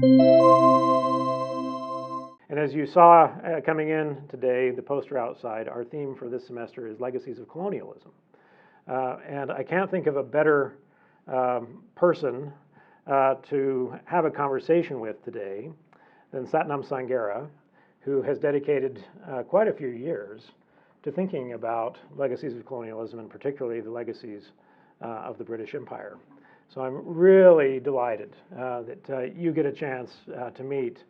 And as you saw coming in today, the poster outside, our theme for this semester is Legacies of Colonialism. And I can't think of a better person to have a conversation with today than Sathnam Sanghera, who has dedicated quite a few years to thinking about legacies of colonialism, and particularly the legacies of the British Empire. So I'm really delighted that you get a chance to meet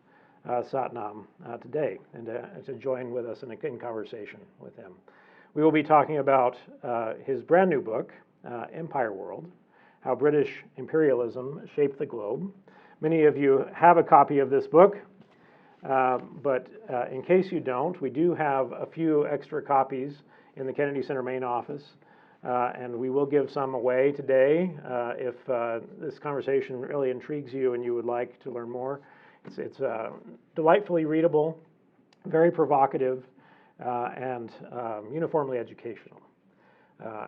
Sathnam today and to join with us in conversation with him. We will be talking about his brand new book, Empireworld, How British Imperialism Shaped the Globe. Many of you have a copy of this book, but in case you don't, we do have a few extra copies in the Kennedy Center main office, and we will give some away today if this conversation really intrigues you and you would like to learn more. It's delightfully readable, very provocative, and uniformly educational.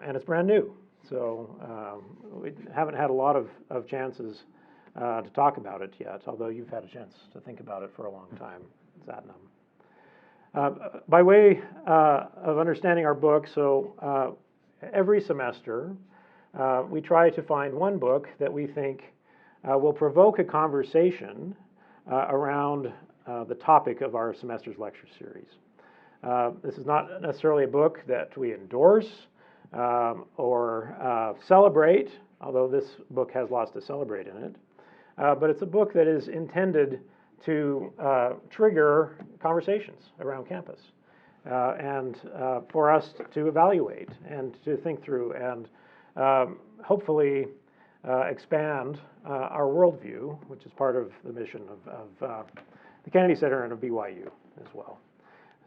And it's brand new, so we haven't had a lot of chances to talk about it yet, although you've had a chance to think about it for a long time, Sathnam. By way of understanding our book, so every semester we try to find one book that we think will provoke a conversation around the topic of our semester's lecture series. This is not necessarily a book that we endorse or celebrate, although this book has lots to celebrate in it. But it's a book that is intended to trigger conversations around campus and for us to evaluate and to think through and hopefully expand our worldview, which is part of the mission of the Kennedy Center and of BYU as well.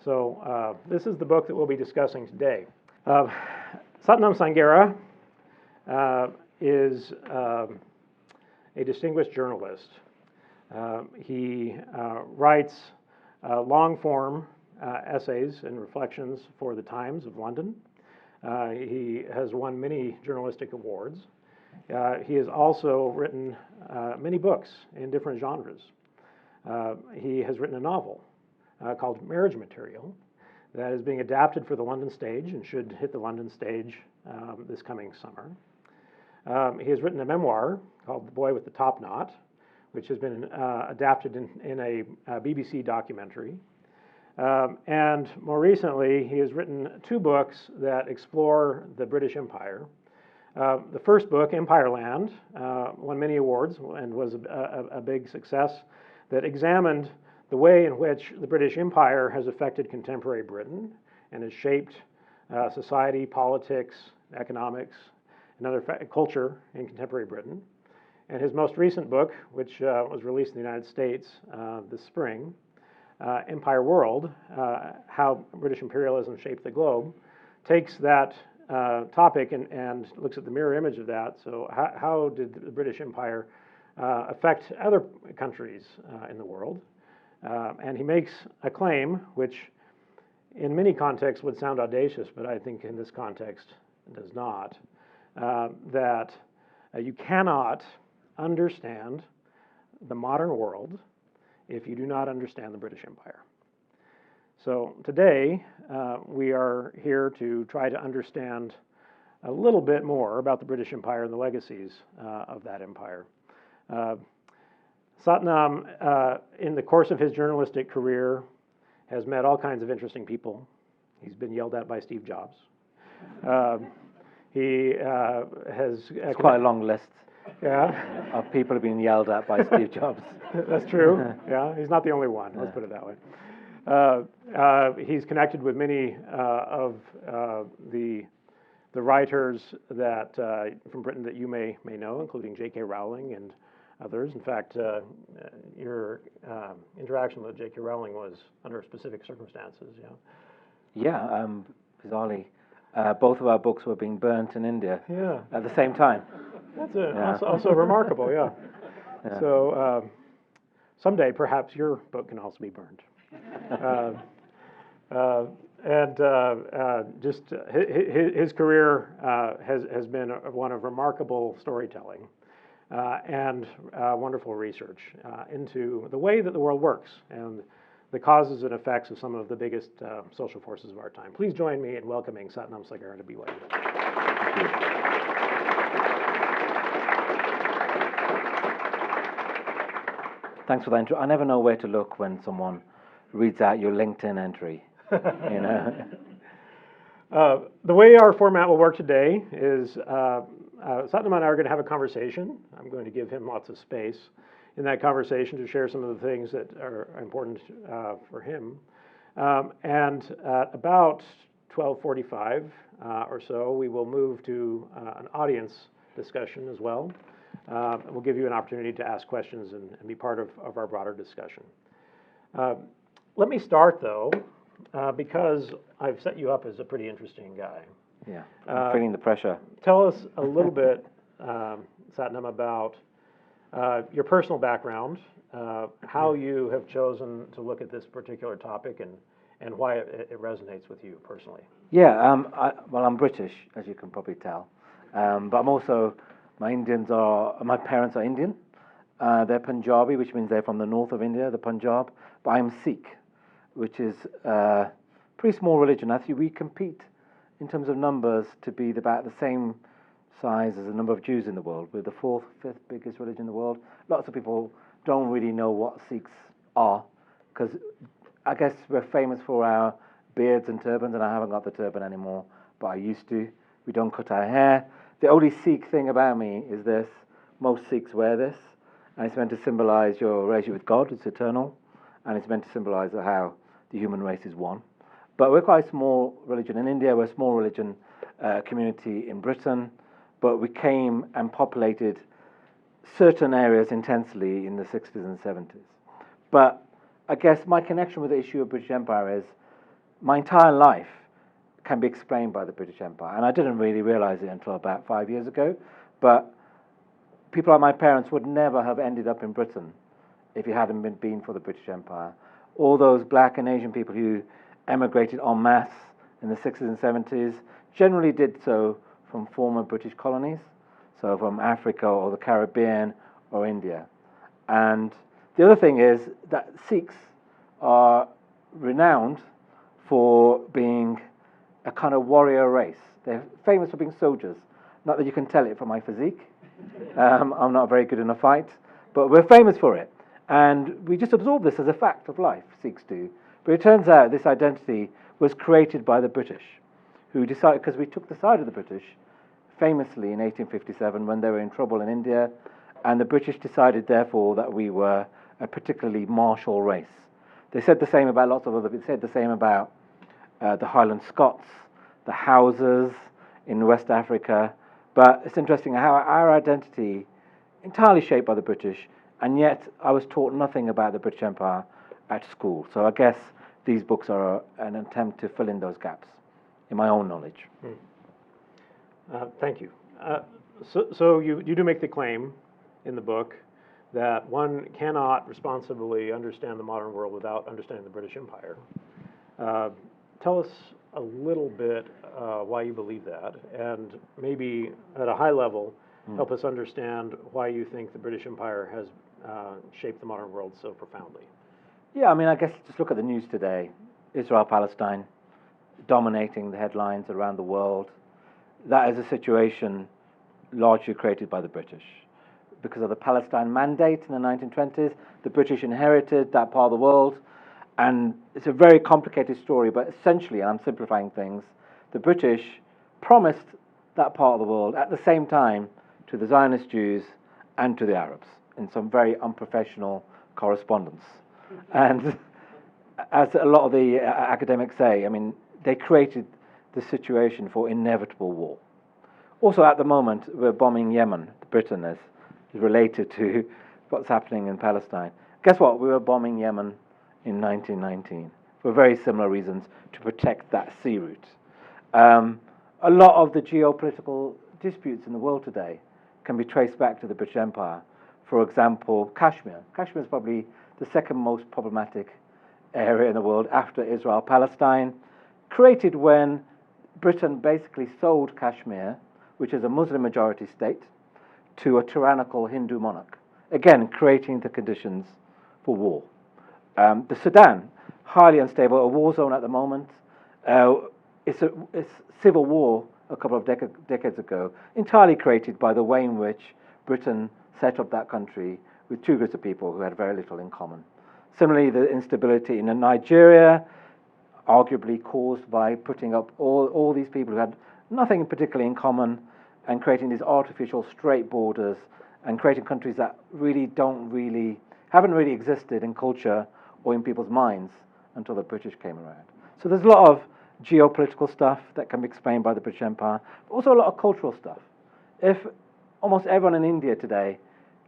So this is the book that we'll be discussing today. Sathnam Sanghera is a distinguished journalist. He writes long-form essays and reflections for the Times of London. He has won many journalistic awards. He has also written many books in different genres. He has written a novel called Marriage Material that is being adapted for the London stage and should hit the London stage this coming summer. He has written a memoir called The Boy with the Top Knot, which has been adapted in a BBC documentary. And more recently, he has written two books that explore the British Empire. The first book, Empireland, won many awards and was a big success that examined the way in which the British Empire has affected contemporary Britain and has shaped society, politics, economics, and other culture in contemporary Britain. And his most recent book, which was released in the United States this spring, Empireworld, How British Imperialism Shaped the Globe, takes that topic and looks at the mirror image of that. So how did the British Empire affect other countries in the world? And he makes a claim which in many contexts would sound audacious, but I think in this context it does not, that you cannot understand the modern world if you do not understand the British Empire. So today we are here to try to understand a little bit more about the British Empire and the legacies of that empire. Sathnam, in the course of his journalistic career, has met all kinds of interesting people. He's been yelled at by Steve Jobs. He has... It's quite a long list. Yeah. Of people being yelled at by Steve Jobs. That's true. Yeah, he's not the only one. Let's put it that way. He's connected with many of the writers that from Britain that you may know, including J.K. Rowling and others. In fact, your interaction with J.K. Rowling was under specific circumstances. Yeah. Yeah. Bizarrely, both of our books were being burnt in India. Yeah. At the same time. That's also remarkable. Yeah. So someday, perhaps your book can also be burned. Just his career has been one of remarkable storytelling. and wonderful research into the way that the world works and the causes and effects of some of the biggest social forces of our time. Please join me in welcoming Sathnam Sanghera to BYU. Thanks for that intro. I never know where to look when someone reads out your LinkedIn entry. You know. The way our format will work today is Sathnam and I are going to have a conversation. I'm going to give him lots of space in that conversation to share some of the things that are important for him. And at about 12:45 or so, we will move to an audience discussion as well. We'll give you an opportunity to ask questions and be part of our broader discussion. Let me start, though, because I've set you up as a pretty interesting guy. Yeah, I'm feeling the pressure. Tell us a little bit, Sathnam, about your personal background, how you have chosen to look at this particular topic, and why it resonates with you personally. Yeah, I'm British, as you can probably tell, but I'm also, my parents are Indian. They're Punjabi, which means they're from the north of India, the Punjab, but I'm Sikh, which is a pretty small religion. Actually, we compete in terms of numbers to be about the same size as the number of Jews in the world. We're the fourth, fifth biggest religion in the world. Lots of people don't really know what Sikhs are, because I guess we're famous for our beards and turbans, and I haven't got the turban anymore, but I used to. We don't cut our hair. The only Sikh thing about me is this. Most Sikhs wear this, and it's meant to symbolize your relationship with God. It's eternal, and it's meant to symbolize how the human race is one. But we're quite a small religion in India. We're a small religion community in Britain, but we came and populated certain areas intensely in the 60s and 70s. But I guess my connection with the issue of British Empire is my entire life can be explained by the British Empire. And I didn't really realize it until about 5 years ago. But people like my parents would never have ended up in Britain if it hadn't been for the British Empire. All those black and Asian people who emigrated en masse in the 60s and 70s generally did so from former British colonies, so from Africa or the Caribbean or India. And the other thing is that Sikhs are renowned for being a kind of warrior race. They're famous for being soldiers. Not that you can tell it from my physique. I'm not very good in a fight, but we're famous for it. And we just absorb this as a fact of life, Sikhs do. But it turns out this identity was created by the British, who decided, because we took the side of the British, famously in 1857 when they were in trouble in India, and the British decided, therefore, that we were a particularly martial race. They said the same about lots of other people. They said the same about the Highland Scots, the Hausas in West Africa. But it's interesting how our identity, entirely shaped by the British, and yet I was taught nothing about the British Empire at school. So I guess these books are an attempt to fill in those gaps in my own knowledge. Thank you. So you do make the claim in the book that one cannot responsibly understand the modern world without understanding the British Empire. Tell us a little bit why you believe that, and maybe at a high level, help us understand why you think the British Empire has shaped the modern world so profoundly. Yeah, I mean, I guess just look at the news today. Israel-Palestine dominating the headlines around the world. That is a situation largely created by the British. Because of the Palestine Mandate in the 1920s, the British inherited that part of the world. And it's a very complicated story, but essentially, and I'm simplifying things, the British promised that part of the world at the same time to the Zionist Jews and to the Arabs in some very unprofessional correspondence. And as a lot of the academics say, I mean, they created the situation for inevitable war. Also, at the moment, we're bombing Yemen. Britain is related to what's happening in Palestine. Guess what? We were bombing Yemen in 1919 for very similar reasons, to protect that sea route. A lot of the geopolitical disputes in the world today can be traced back to the British Empire. For example, Kashmir. Kashmir is probably the second most problematic area in the world after Israel-Palestine, created when Britain basically sold Kashmir, which is a Muslim majority state, to a tyrannical Hindu monarch, again creating the conditions for war. The Sudan, highly unstable, a war zone at the moment. It's civil war a couple of decades ago, entirely created by the way in which Britain set up that country with two groups of people who had very little in common. Similarly, the instability in Nigeria, arguably caused by putting up all these people who had nothing particularly in common and creating these artificial straight borders and creating countries that haven't really existed in culture or in people's minds until the British came around. So there's a lot of geopolitical stuff that can be explained by the British Empire, but also a lot of cultural stuff. If almost everyone in India today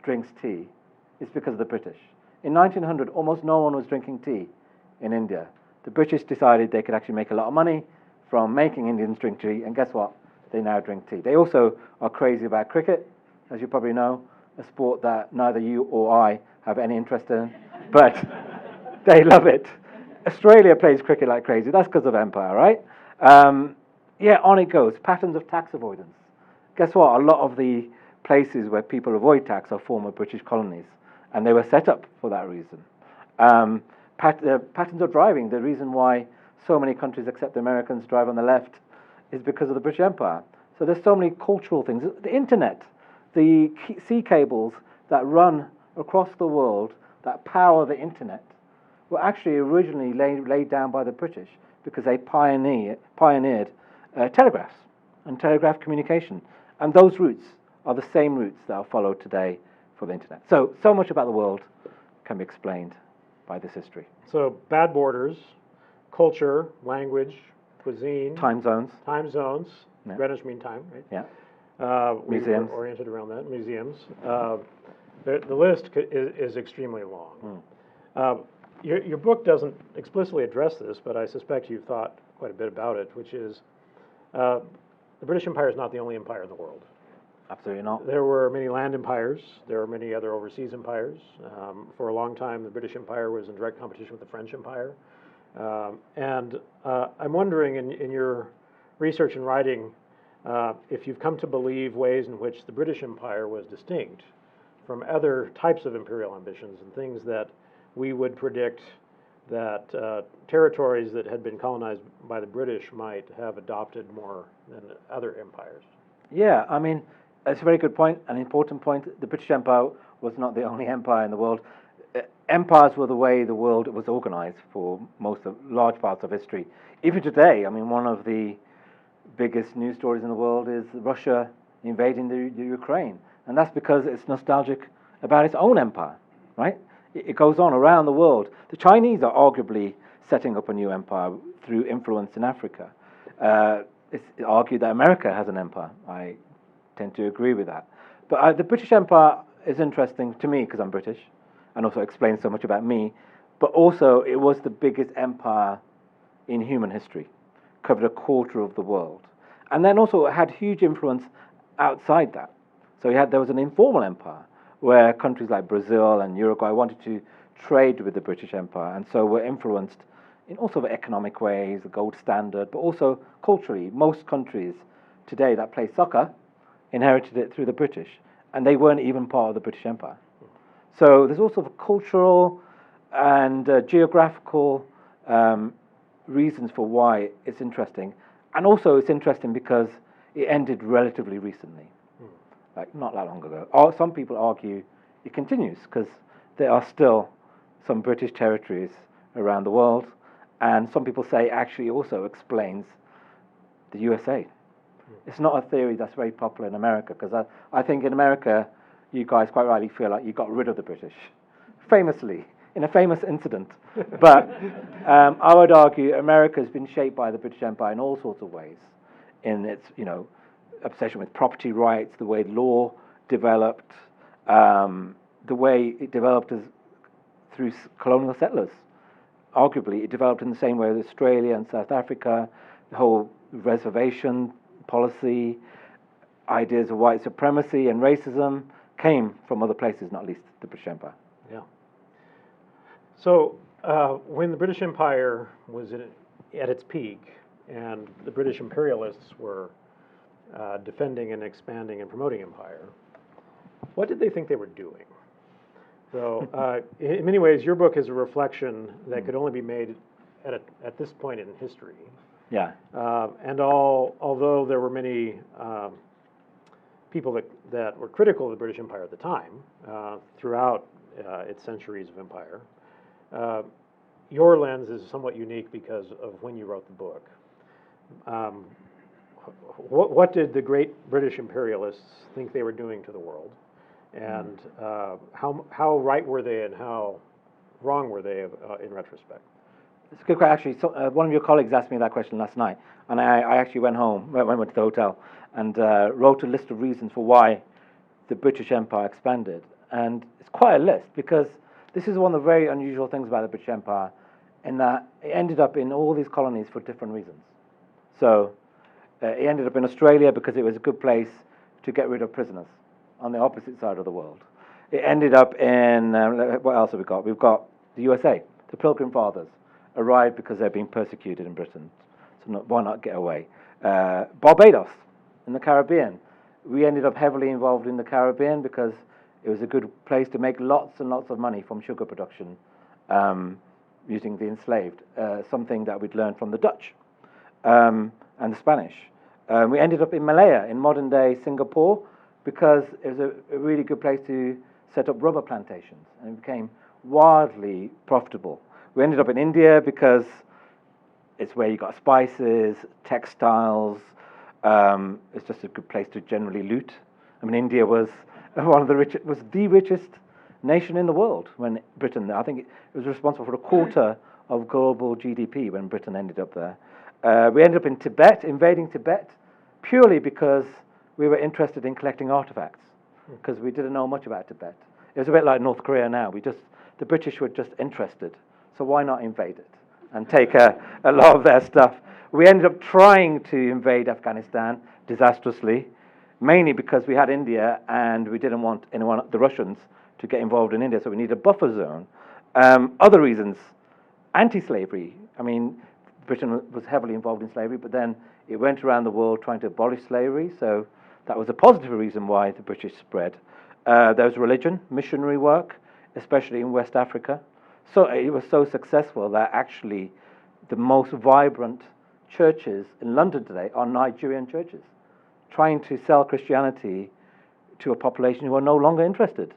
drinks tea, it's because of the British. In 1900, almost no one was drinking tea in India. The British decided they could actually make a lot of money from making Indians drink tea, and guess what? They now drink tea. They also are crazy about cricket, as you probably know, a sport that neither you or I have any interest in, but they love it. Australia plays cricket like crazy. That's because of empire, right? Yeah, on it goes. Patterns of tax avoidance. Guess what? A lot of the places where people avoid tax are former British colonies, and they were set up for that reason. Patterns of driving. The reason why so many countries except the Americans drive on the left is because of the British Empire. So there's so many cultural things. The internet, the sea cables that run across the world that power the internet were actually originally laid down by the British because they pioneered telegraphs and telegraph communication. And those routes are the same routes that are followed today for the internet. So much about the world can be explained by this history. So bad borders, culture, language, cuisine. Time zones. Yeah. Greenwich Mean Time, right? Yeah. Museums. We're oriented around that. Museums. The list is extremely long. Your book doesn't explicitly address this, but I suspect you've thought quite a bit about it, which is the British Empire is not the only empire in the world. Absolutely not. There were many land empires. There were many other overseas empires. For a long time, the British Empire was in direct competition with the French Empire. And I'm wondering, in your research and writing, if you've come to believe ways in which the British Empire was distinct from other types of imperial ambitions and things that we would predict that territories that had been colonized by the British might have adopted more than other empires. Yeah, I mean, it's a very good point, an important point. The British Empire was not the only empire in the world. Empires were the way the world was organized for large parts of history. Even today, I mean, one of the biggest news stories in the world is Russia invading the Ukraine. And that's because it's nostalgic about its own empire, right? It goes on around the world. The Chinese are arguably setting up a new empire through influence in Africa. It's argued that America has an empire. I tend to agree with that. But the British Empire is interesting to me because I'm British and also explains so much about me. But also, it was the biggest empire in human history, covered a quarter of the world. And then also, it had huge influence outside that. So there was an informal empire where countries like Brazil and Uruguay wanted to trade with the British Empire, and so were influenced in all sorts of economic ways, the gold standard, but also culturally. Most countries today that play soccer inherited it through the British, and they weren't even part of the British Empire. So there's also cultural and geographical reasons for why it's interesting. And also it's interesting because it ended relatively recently, like not that long ago. Or some people argue it continues because there are still some British territories around the world, and some people say actually also explains the USA. It's not a theory that's very popular in America, because I think in America you guys quite rightly feel like you got rid of the British, famously, in a famous incident. But I would argue America has been shaped by the British Empire in all sorts of ways, in its obsession with property rights, the way law developed, the way it developed through colonial settlers. Arguably, it developed in the same way as Australia and South Africa. The whole reservation policy, ideas of white supremacy and racism came from other places, not least the British Empire. Yeah. So when the British Empire was at its peak and the British imperialists were defending and expanding and promoting empire, What did they think they were doing? So, in many ways, your book is a reflection that could only be made at this point in history. Yeah. And although there were many people that were critical of the British Empire at the time, throughout its centuries of empire, your lens is somewhat unique because of when you wrote the book. What did the great British imperialists think they were doing to the world? And how right were they and how wrong were they in retrospect? It's a good question. Actually, so, one of your colleagues asked me that question last night, and I actually went home, went to the hotel, and wrote a list of reasons for why the British Empire expanded. And it's quite a list, because this is one of the very unusual things about the British Empire, in that it ended up in all these colonies for different reasons. So it ended up in Australia because it was a good place to get rid of prisoners on the opposite side of the world. It ended up in, what else have we got? We've got the USA. The Pilgrim Fathers arrived because they're being persecuted in Britain. So why not get away? Barbados in the Caribbean. We ended up heavily involved in the Caribbean because it was a good place to make lots and lots of money from sugar production using the enslaved, something that we'd learned from the Dutch and the Spanish. We ended up in Malaya, in modern-day Singapore, because it was a really good place to set up rubber plantations, and it became wildly profitable. We ended up in India because it's where you got spices, textiles. It's just a good place to generally loot. I mean, India was the richest nation in the world when Britain. I think it was responsible for a quarter of global GDP when Britain ended up there. We ended up in Tibet, invading Tibet, purely because we were interested in collecting artifacts, because we didn't know much about Tibet. It was a bit like North Korea now. The British were just interested, so why not invade it and take a lot of their stuff? We ended up trying to invade Afghanistan disastrously, mainly because we had India and we didn't want the Russians, to get involved in India, so we needed a buffer zone. Other reasons, anti-slavery. I mean, Britain was heavily involved in slavery, but then it went around the world trying to abolish slavery, so that was a positive reason why the British spread. There was religion, missionary work, especially in West Africa. So it was so successful that actually the most vibrant churches in London today are Nigerian churches, trying to sell Christianity to a population who are no longer interested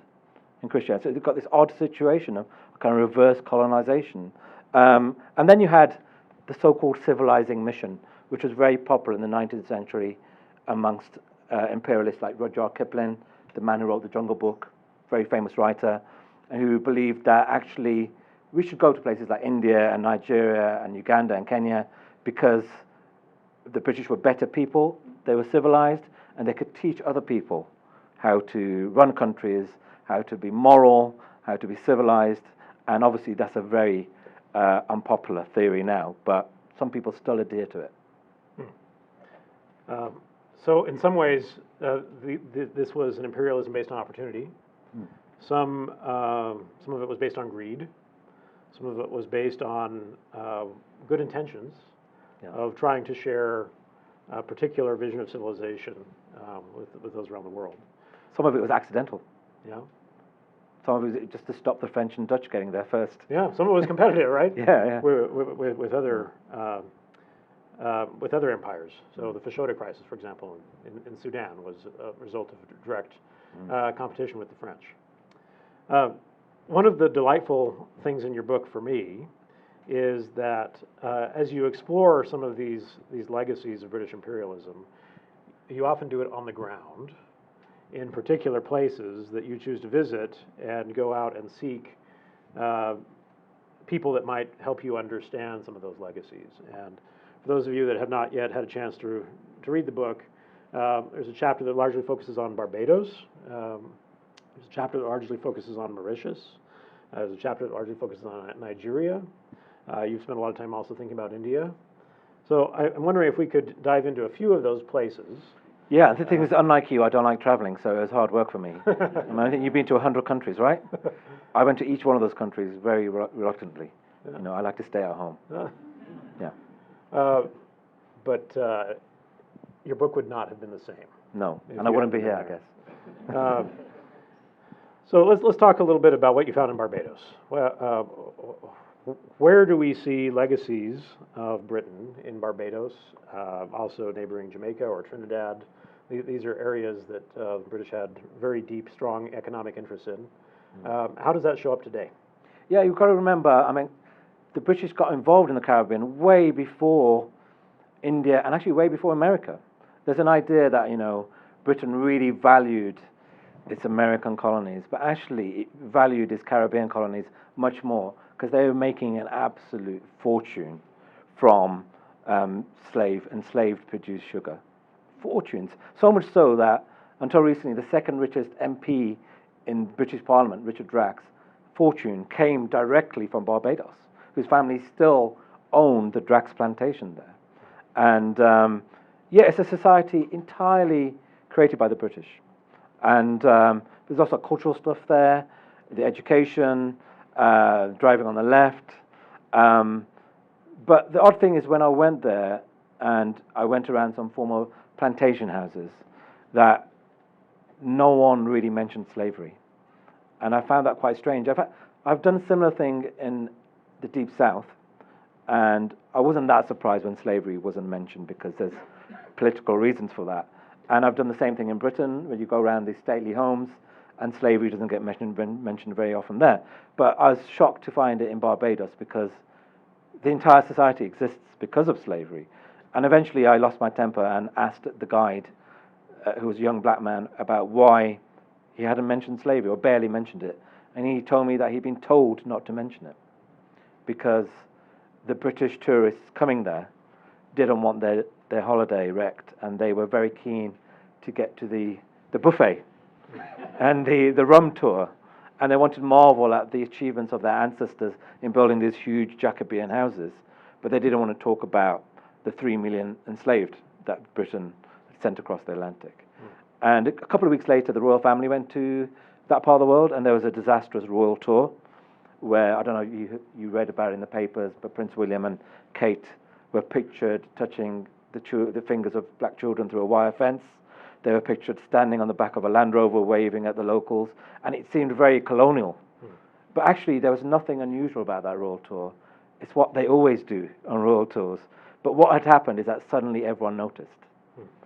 in Christianity. So you've got this odd situation of kind of reverse colonization. And then you had the so-called civilizing mission, which was very popular in the 19th century amongst imperialists like Rudyard Kipling, the man who wrote the Jungle Book, very famous writer, who believed that actually we should go to places like India and Nigeria and Uganda and Kenya because the British were better people, they were civilized, and they could teach other people how to run countries, how to be moral, how to be civilized. And obviously that's a very unpopular theory now, but some people still adhere to it. So in some ways, this was an imperialism based on opportunity. Some of it was based on greed. Some of it was based on good intentions of trying to share a particular vision of civilization with those around the world. Some of it was accidental. Yeah. Some of it was just to stop the French and Dutch getting there first. Yeah. Some of it was competitive, right? Yeah. With other empires. So the Fashoda crisis, for example, in Sudan was a result of direct competition with the French. One of the delightful things in your book for me is that as you explore some of these legacies of British imperialism, you often do it on the ground in particular places that you choose to visit and go out and seek people that might help you understand some of those legacies. And for those of you that have not yet had a chance to read the book, there's a chapter that largely focuses on Barbados. There's a chapter that largely focuses on Mauritius. There's a chapter that largely focuses on Nigeria. You've spent a lot of time also thinking about India. So I'm wondering if we could dive into a few of those places. Yeah, the thing is, unlike you, I don't like traveling, so it was hard work for me. I think you've been to 100 countries, right? I went to each one of those countries very reluctantly. Yeah. I like to stay at home. Yeah. But your book would not have been the same. No, and I wouldn't be here, I guess. So let's talk a little bit about what you found in Barbados. Where do we see legacies of Britain in Barbados, also neighboring Jamaica or Trinidad? These are areas that the British had very deep, strong economic interest in. How does that show up today? Yeah, you've got to remember, I mean, the British got involved in the Caribbean way before India and actually way before America. There's an idea that, Britain really valued its American colonies, but actually it valued its Caribbean colonies much more because they were making an absolute fortune from enslaved produced sugar. Fortunes. So much so that until recently, the second richest MP in British Parliament, Richard Drake's fortune came directly from Barbados, whose family still owned the Drake's plantation there. And it's a society entirely created by the British. And there's also cultural stuff there, the education, driving on the left. But the odd thing is when I went there and I went around some former plantation houses, that no one really mentioned slavery. And I found that quite strange. I've done a similar thing in the Deep South, and I wasn't that surprised when slavery wasn't mentioned because there's political reasons for that. And I've done the same thing in Britain, where you go around these stately homes, and slavery doesn't get mentioned very often there. But I was shocked to find it in Barbados because the entire society exists because of slavery. And eventually I lost my temper and asked the guide, who was a young black man, about why he hadn't mentioned slavery or barely mentioned it. And he told me that he'd been told not to mention it because the British tourists coming there didn't want their holiday wrecked, and they were very keen to get to the buffet and the rum tour, and they wanted to marvel at the achievements of their ancestors in building these huge Jacobean houses, but they didn't want to talk about the 3 million enslaved that Britain sent across the Atlantic. And a couple of weeks later, the royal family went to that part of the world, and there was a disastrous royal tour where, I don't know, you read about it in the papers, but Prince William and Kate were pictured touching the fingers of black children through a wire fence. They were pictured standing on the back of a Land Rover waving at the locals, and it seemed very colonial. But actually, there was nothing unusual about that royal tour. It's what they always do on royal tours. But what had happened is that suddenly everyone noticed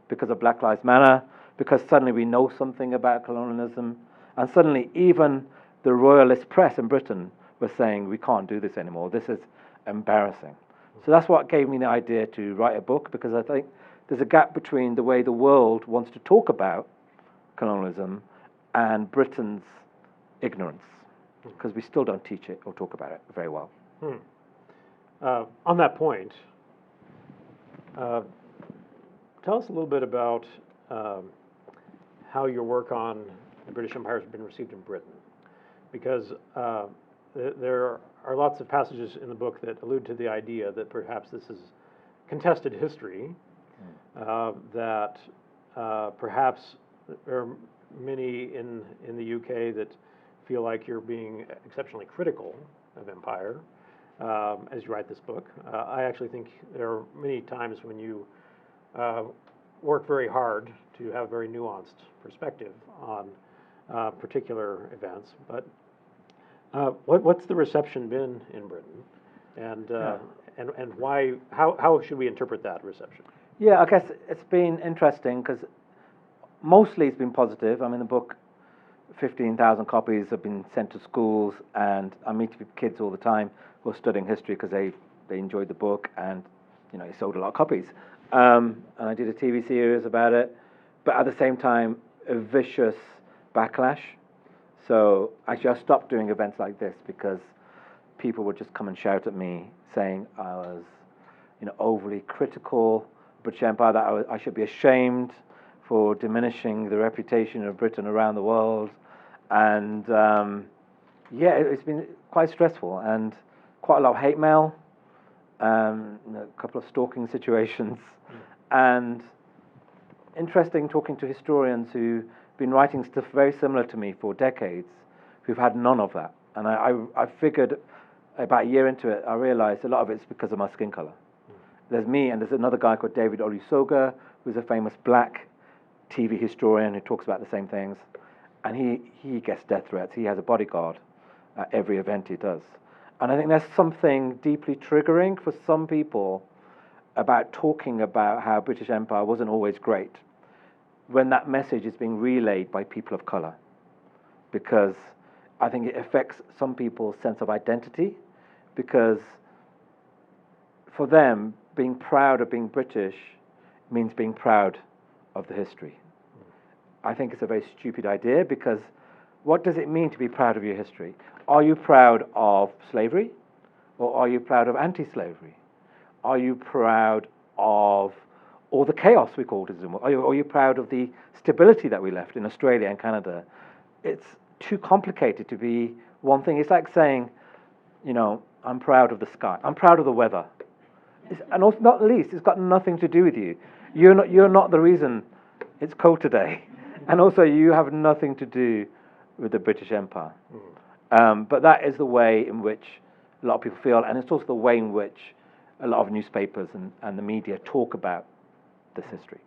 because of Black Lives Matter, because suddenly we know something about colonialism, and suddenly even the royalist press in Britain was saying, we can't do this anymore. This is embarrassing. So that's what gave me the idea to write a book, because I think there's a gap between the way the world wants to talk about colonialism and Britain's ignorance, because we still don't teach it or talk about it very well. On that point, tell us a little bit about how your work on the British Empire has been received in Britain, because there are lots of passages in the book that allude to the idea that perhaps this is contested history, that perhaps there are many in the UK that feel like you're being exceptionally critical of empire as you write this book. I actually think there are many times when you work very hard to have a very nuanced perspective on particular events. But what's the reception been in Britain, and why? How should we interpret that reception? Yeah, I guess it's been interesting because mostly it's been positive. I mean, the book, 15,000 copies have been sent to schools, and I meet kids all the time who are studying history because they enjoyed the book, and it sold a lot of copies. And I did a TV series about it, but at the same time, a vicious backlash. So actually, I stopped doing events like this because people would just come and shout at me saying I was, overly critical of British Empire, that I should be ashamed for diminishing the reputation of Britain around the world. And it's been quite stressful and quite a lot of hate mail, a couple of stalking situations, and interesting talking to historians who've been writing stuff very similar to me for decades, who've had none of that. And I figured about a year into it, I realized a lot of it's because of my skin color. There's me, and there's another guy called David Olusoga, who's a famous black TV historian who talks about the same things. and he gets death threats. He has a bodyguard at every event he does. And I think there's something deeply triggering for some people about talking about how British Empire wasn't always great when that message is being relayed by people of colour, because I think it affects some people's sense of identity, because for them, being proud of being British means being proud of the history. I think it's a very stupid idea, because what does it mean to be proud of your history? Are you proud of slavery, or are you proud of anti-slavery? Are you proud of all the chaos we called it? Are you proud of the stability that we left in Australia and Canada? It's too complicated to be one thing. It's like saying, I'm proud of the sky. I'm proud of the weather. And also, not least, it's got nothing to do with you. You're not the reason it's cold today. And also, you have nothing to do with the British Empire. But that is the way in which a lot of people feel, and it's also the way in which a lot of newspapers and the media talk about this history.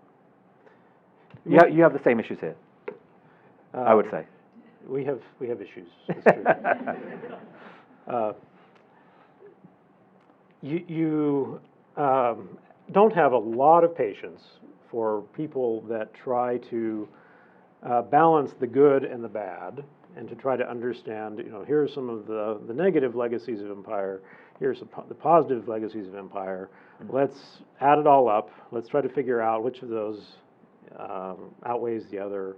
You have the same issues here, I would say. We have issues. It's true. You don't have a lot of patience for people that try to balance the good and the bad, and to try to understand, here are some of the negative legacies of empire, here's the positive legacies of empire. Let's add it all up. Let's try to figure out which of those outweighs the other.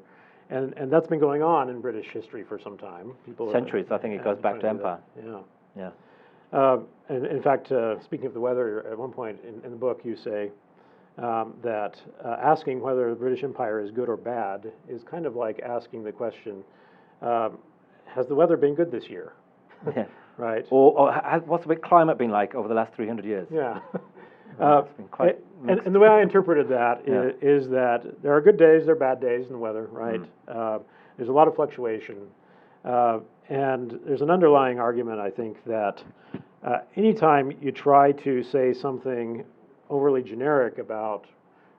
And that's been going on in British history for some time. Centuries. I think it goes back to empire. Yeah. And in fact, speaking of the weather, at one point in the book you say that asking whether the British Empire is good or bad is kind of like asking the question, has the weather been good this year? Yeah. Right. Or what's the climate been like over the last 300 years? Yeah. It's been quite and the way I interpreted that is that there are good days, there are bad days in the weather, right? There's a lot of fluctuation. And there's an underlying argument, I think, that anytime you try to say something overly generic about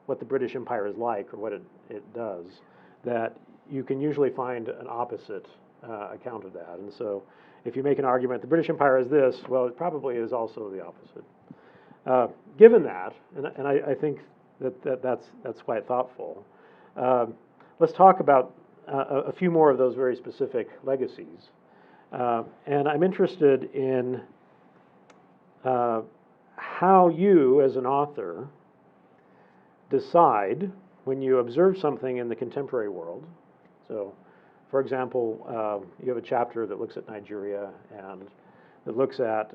what the British Empire is like or what it does, that you can usually find an opposite account of that. And so if you make an argument, the British Empire is this, well, it probably is also the opposite. Given that, and I think that's quite thoughtful, let's talk about a few more of those very specific legacies. And I'm interested in how you, as an author, decide when you observe something in the contemporary world. So, for example, you have a chapter that looks at Nigeria and that looks at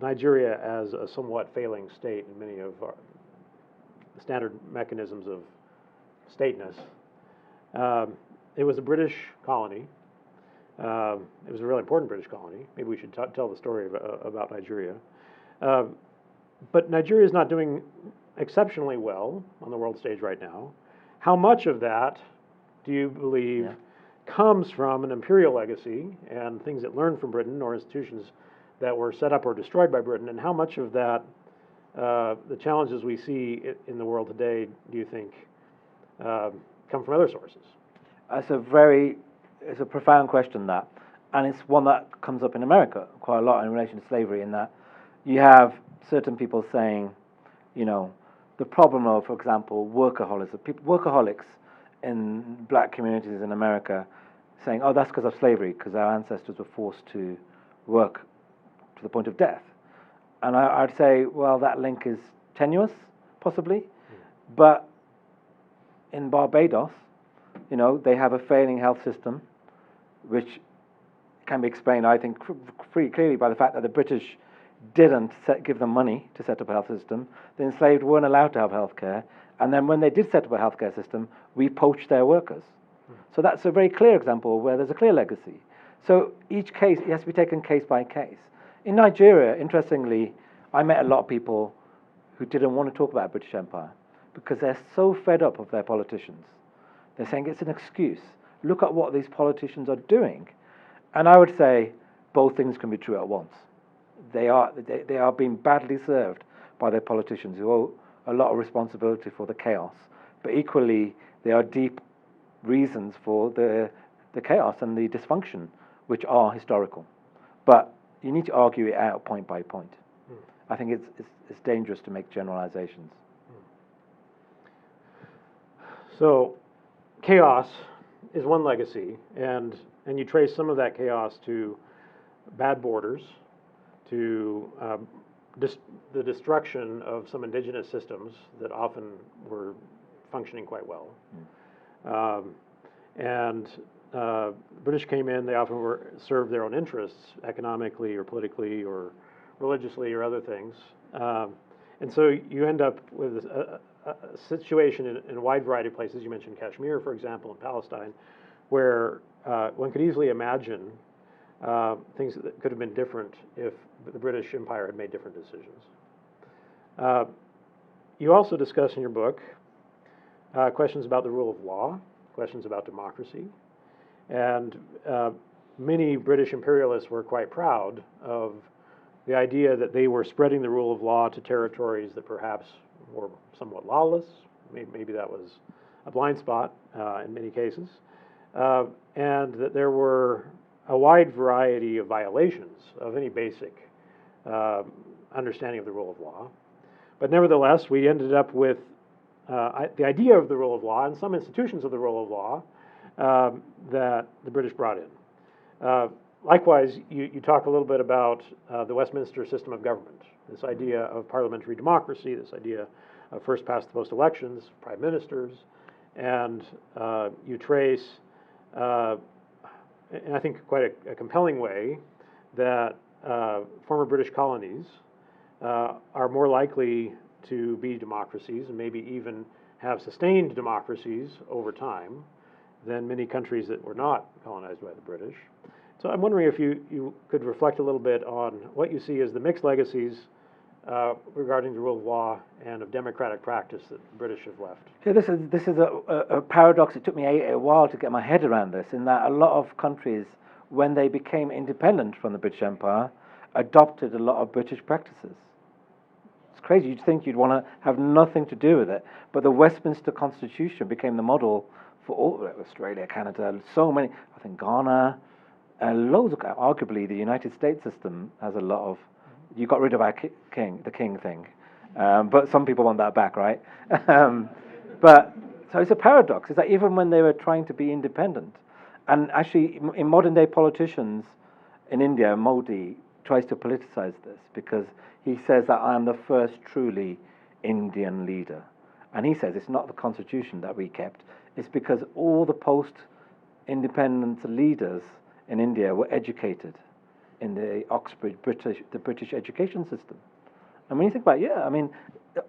Nigeria as a somewhat failing state in many of the standard mechanisms of stateness. It was a British colony. It was a really important British colony. Maybe we should tell the story about Nigeria. But Nigeria is not doing exceptionally well on the world stage right now. How much of that do you believe comes from an imperial legacy and things that learned from Britain, or institutions that were set up or destroyed by Britain, and how much of that, the challenges we see in the world today, do you think come from other sources? It's a profound question, that, and it's one that comes up in America quite a lot in relation to slavery, in that you have certain people saying, the problem of, for example, workaholics in black communities in America, saying, oh, that's because of slavery, because our ancestors were forced to work to the point of death. And I'd say, well, that link is tenuous, possibly, but in Barbados, they have a failing health system, which can be explained, I think, pretty clearly by the fact that the British didn't give them money to set up a health system. The enslaved weren't allowed to have health care, and then when they did set up a healthcare system, we poached their workers. So that's a very clear example where there's a clear legacy. So each case, it has to be taken case by case. In Nigeria, interestingly, I met a lot of people who didn't want to talk about British Empire because they're so fed up of their politicians. They're saying it's an excuse. Look at what these politicians are doing. And I would say both things can be true at once. They are being badly served by their politicians who owe a lot of responsibility for the chaos. But equally, there are deep reasons for the the chaos and the dysfunction, which are historical. But you need to argue it out point by point. I think it's dangerous to make generalizations. So, chaos is one legacy, and you trace some of that chaos to bad borders, to the destruction of some indigenous systems that often were functioning quite well. British came in, they often served their own interests economically or politically or religiously or other things. And so you end up with a situation in a wide variety of places. You mentioned Kashmir, for example, in Palestine, where one could easily imagine things that could have been different if the British Empire had made different decisions. You also discuss in your book questions about the rule of law, questions about democracy, and many British imperialists were quite proud of the idea that they were spreading the rule of law to territories that perhaps were somewhat lawless. Maybe that was a blind spot in many cases, and that there were a wide variety of violations of any basic understanding of the rule of law. But nevertheless, we ended up with the idea of the rule of law and some institutions of the rule of law that the British brought in. Likewise, you talk a little bit about the Westminster system of government, this idea of parliamentary democracy, this idea of first past the post elections, prime ministers, and you trace, in I think quite a compelling way, that former British colonies are more likely to be democracies and maybe even have sustained democracies over time than many countries that were not colonized by the British. So I'm wondering if you could reflect a little bit on what you see as the mixed legacies regarding the rule of law and of democratic practice that the British have left. Yeah, this is a paradox. It took me a while to get my head around this, in that a lot of countries, when they became independent from the British Empire, adopted a lot of British practices. It's crazy. You'd think you'd want to have nothing to do with it, but the Westminster Constitution became the model for all Australia, Canada, so many. I think Ghana, loads of. Arguably, the United States system has a lot of. You got rid of our the king thing, but some people want that back, right? But so it's a paradox. It's that even when they were trying to be independent, and actually in modern day politicians in India, Modi tries to politicize this because he says that I am the first truly Indian leader. And he says it's not the constitution that we kept, it's because all the post-independence leaders in India were educated in the British education system. And when you think about it,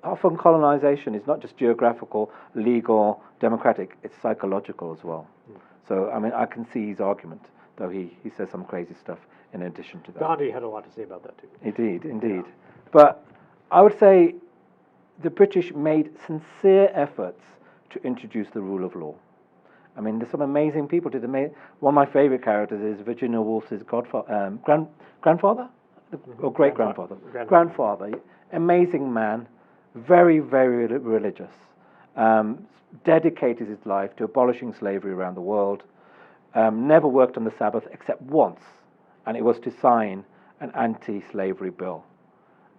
often colonization is not just geographical, legal, democratic, it's psychological as well. So, I can see his argument, though he says some crazy stuff in addition to that. Gandhi had a lot to say about that too. Indeed. Yeah. But I would say the British made sincere efforts to introduce the rule of law. There's some amazing people. One of my favorite characters is Virginia Woolf's grandfather, or great-grandfather. Grandfather. Amazing man, very, very religious. Dedicated his life to abolishing slavery around the world. Never worked on the Sabbath except once, and it was to sign an anti-slavery bill.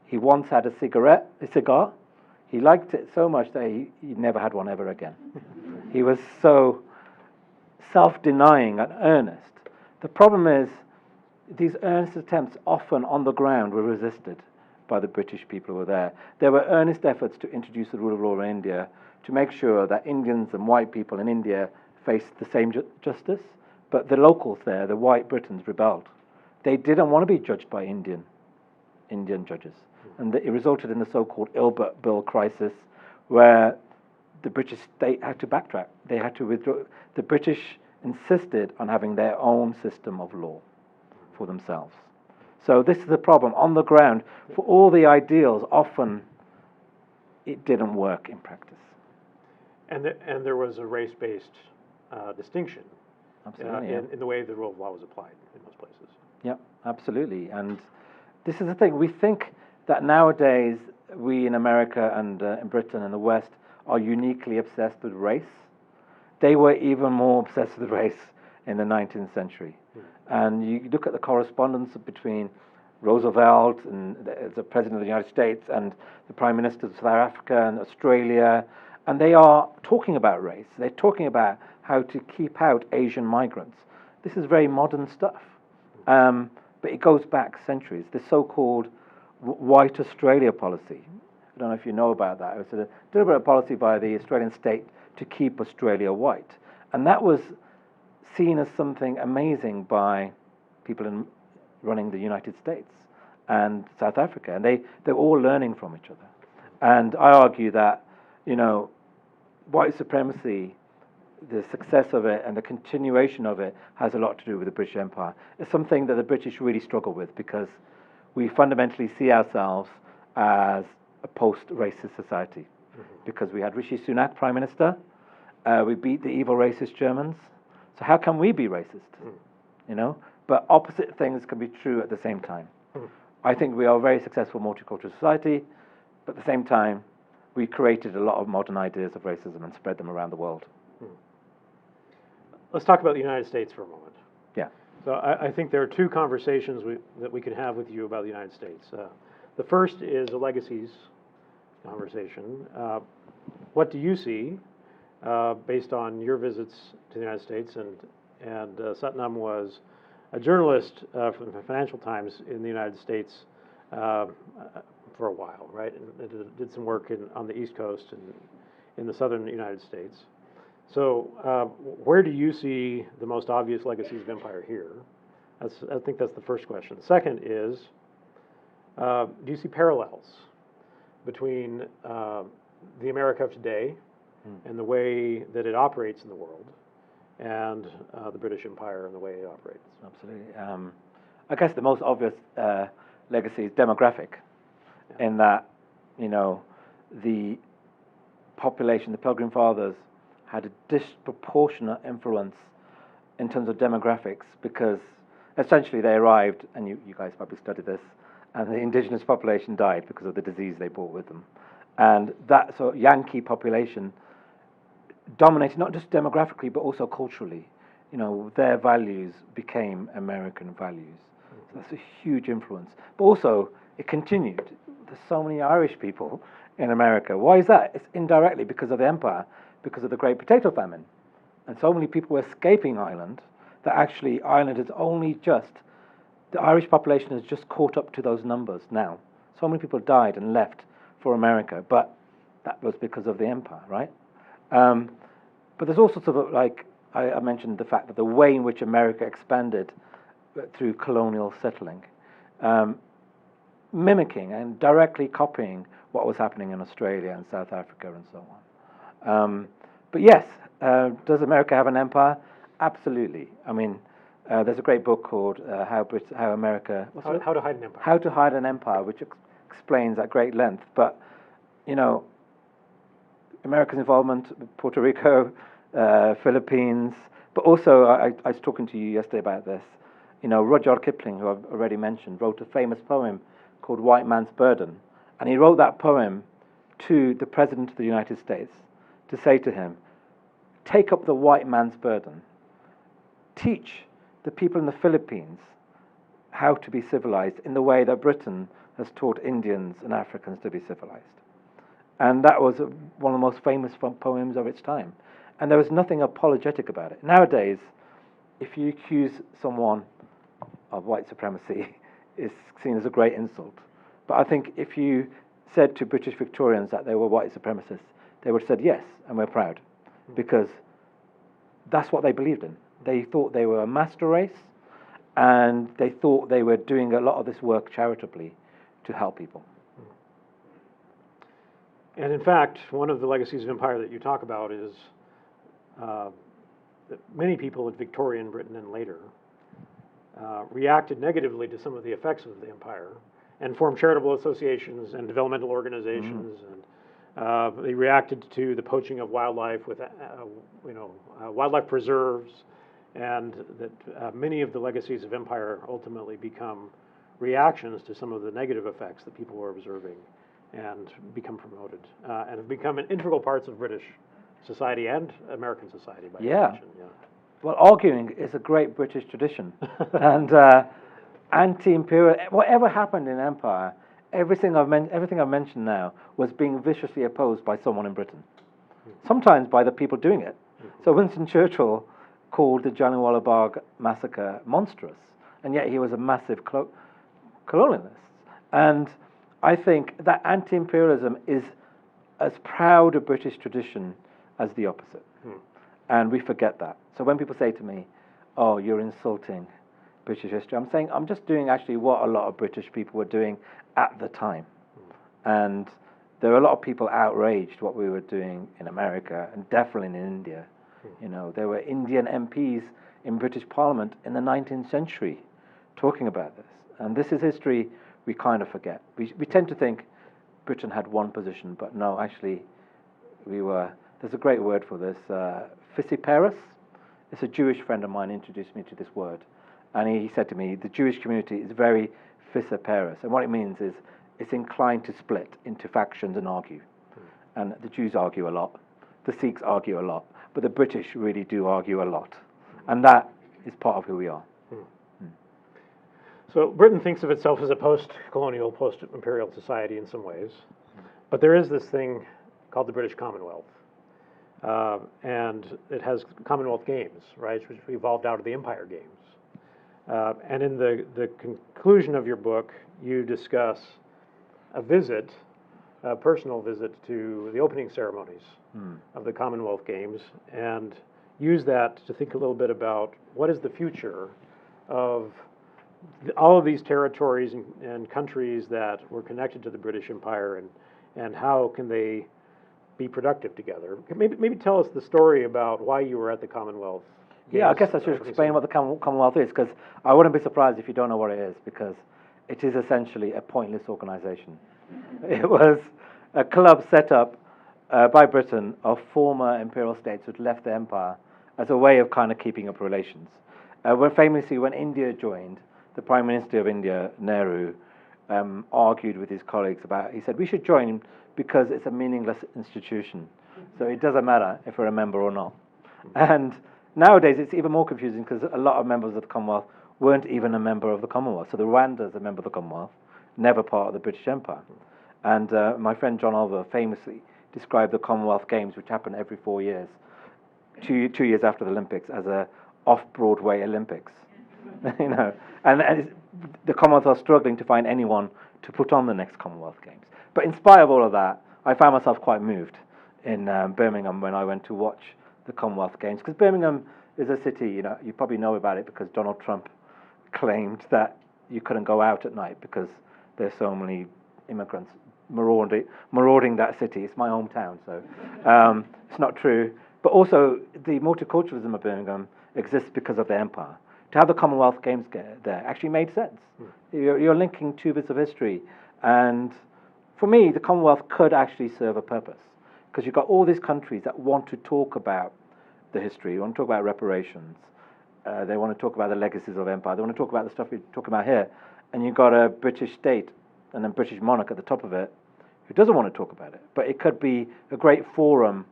He once had a cigar. He liked it so much that he never had one ever again. He was so self-denying and earnest. The problem is, these earnest attempts often on the ground were resisted by the British people who were there. There were earnest efforts to introduce the rule of law in India to make sure that Indians and white people in India faced the same justice, but the locals there, the white Britons, rebelled. They didn't want to be judged by Indian judges. And it resulted in the so-called Ilbert Bill crisis, where the British state had to backtrack. They had to withdraw. The British insisted on having their own system of law for themselves. So this is the problem. On the ground, for all the ideals, often it didn't work in practice. And there was a race-based distinction in the way the rule of law was applied in those places. Yeah, absolutely. And this is the thing. We think that nowadays we in America and in Britain and the West are uniquely obsessed with race. They were even more obsessed with race in the 19th century. And you look at the correspondence between Roosevelt and the President of the United States and the Prime Minister of South Africa and Australia, and they are talking about race. They're talking about how to keep out Asian migrants. This is very modern stuff, but it goes back centuries. The so-called White Australia policy. I don't know if you know about that. It was a deliberate policy by the Australian state to keep Australia white, and that was seen as something amazing by people running the United States and South Africa, and they're all learning from each other. And I argue that, white supremacy, the success of it and the continuation of it has a lot to do with the British Empire. It's something that the British really struggle with because we fundamentally see ourselves as a post-racist society. Because we had Rishi Sunak Prime Minister, we beat the evil racist Germans. So how can we be racist? But opposite things can be true at the same time. I think we are a very successful multicultural society, but at the same time, we created a lot of modern ideas of racism and spread them around the world. Let's talk about the United States for a moment. Yeah. So I think there are two conversations that we can have with you about the United States. The first is a legacies conversation. What do you see based on your visits to the United States? And Sathnam was a journalist from the Financial Times in the United States for a while, right? And did some work on the East Coast and in the southern United States. So where do you see the most obvious legacies of empire here? I think that's the first question. The second is, do you see parallels between the America of today and the way that it operates in the world and the British Empire and the way it operates? Absolutely. I guess the most obvious legacy is demographic, in that, the population, the Pilgrim Fathers, had a disproportionate influence in terms of demographics because essentially they arrived, and you guys probably studied this, and the indigenous population died because of the disease they brought with them. And that sort of Yankee population dominated not just demographically but also culturally. Their values became American values. So that's a huge influence. But also, it continued. There's so many Irish people in America. Why is that? It's indirectly because of the empire, because of the Great Potato Famine. And so many people were escaping Ireland that actually Ireland has only just, the Irish population has just caught up to those numbers now. So many people died and left for America, but that was because of the empire, right? But there's all sorts of, I mentioned the fact that the way in which America expanded through colonial settling, mimicking and directly copying what was happening in Australia and South Africa and so on. But yes, does America have an empire? Absolutely. I mean, there's a great book called How to Hide an Empire. How to Hide an Empire, which explains at great length. But, America's involvement with Puerto Rico, Philippines, but also, I was talking to you yesterday about this, Rudyard Kipling, who I've already mentioned, wrote a famous poem called White Man's Burden. And he wrote that poem to the President of the United States to say to him, take up the white man's burden. Teach the people in the Philippines how to be civilized in the way that Britain has taught Indians and Africans to be civilized. And that was one of the most famous poems of its time. And there was nothing apologetic about it. Nowadays, if you accuse someone of white supremacy, it's seen as a great insult. But I think if you said to British Victorians that they were white supremacists, they would have said yes, and we're proud. Because that's what they believed in. They thought they were a master race, and they thought they were doing a lot of this work charitably to help people. And in fact, one of the legacies of empire that you talk about is that many people in Victorian Britain and later reacted negatively to some of the effects of the empire and formed charitable associations and developmental organizations, and they reacted to the poaching of wildlife with wildlife preserves, and that many of the legacies of empire ultimately become reactions to some of the negative effects that people were observing and become promoted and have become integral parts of British society and American society by extension. Well, arguing is a great British tradition, and anti-imperial. Whatever happened in empire, everything I've mentioned now was being viciously opposed by someone in Britain. Sometimes by the people doing it. So Winston Churchill called the Jallianwala Bagh massacre monstrous, and yet he was a massive colonialist. And I think that anti-imperialism is as proud a British tradition as the opposite. And we forget that. So when people say to me, oh, you're insulting British history, I'm saying I'm just doing actually what a lot of British people were doing at the time. And there were a lot of people outraged what we were doing in America and definitely in India. You know, there were Indian MPs in British Parliament in the 19th century talking about this. And this is history we kind of forget. We tend to think Britain had one position, but no, actually, there's a great word for this, Fissiparus. It's a Jewish friend of mine introduced me to this word. And he said to me, the Jewish community is very Fissiparus. And what it means is it's inclined to split into factions and argue. And the Jews argue a lot, the Sikhs argue a lot, but the British really do argue a lot. And that is part of who we are. So Britain thinks of itself as a post-colonial, post-imperial society in some ways, but there is this thing called the British Commonwealth, and it has Commonwealth Games, right, which evolved out of the Empire Games. And in the conclusion of your book, you discuss a personal visit to the opening ceremonies of the Commonwealth Games, and use that to think a little bit about what is the future of all of these territories and countries that were connected to the British Empire, and how can they be productive together. Maybe tell us the story about why you were at the Commonwealth. Yeah, I guess I should explain what the Commonwealth is, because I wouldn't be surprised if you don't know what it is, because it is essentially a pointless organization. It was a club set up by Britain of former imperial states who'd left the empire as a way of kind of keeping up relations. Famously, when India joined, the Prime Minister of India, Nehru, argued with his colleagues he said, we should join because it's a meaningless institution. So it doesn't matter if we're a member or not. And nowadays it's even more confusing because a lot of members of the Commonwealth weren't even a member of the Commonwealth. So the Rwanda is a member of the Commonwealth, never part of the British Empire. And my friend John Oliver famously described the Commonwealth Games, which happen every 4 years, 2 years after the Olympics, as a off-Broadway Olympics. You know, and the Commonwealth are struggling to find anyone to put on the next Commonwealth Games. But in spite of all of that, I found myself quite moved in Birmingham when I went to watch the Commonwealth Games, because Birmingham is a city, you know, you probably know about it because Donald Trump claimed that you couldn't go out at night because there's so many immigrants marauding that city. It's my hometown, so it's not true. But also, the multiculturalism of Birmingham exists because of the empire. To have the Commonwealth Games there actually made sense. You're linking two bits of history, and for me, the Commonwealth could actually serve a purpose, because you've got all these countries that want to talk about the history, want to talk about reparations, they want to talk about the legacies of empire, they want to talk about the stuff we're talking about here, and you've got a British state and a British monarch at the top of it who doesn't want to talk about it. But it could be a great forum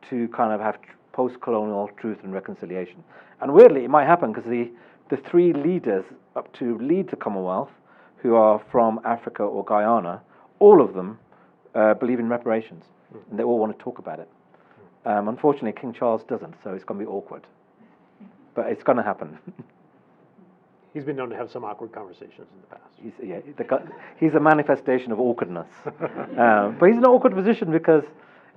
to kind of have post-colonial truth and reconciliation. And weirdly, it might happen because the three leaders up to lead the Commonwealth, who are from Africa or Guyana, all of them believe in reparations, and they all want to talk about it. Unfortunately, King Charles doesn't, so it's going to be awkward. But it's going to happen. He's been known to have some awkward conversations in the past. He's a manifestation of awkwardness. But he's in an awkward position because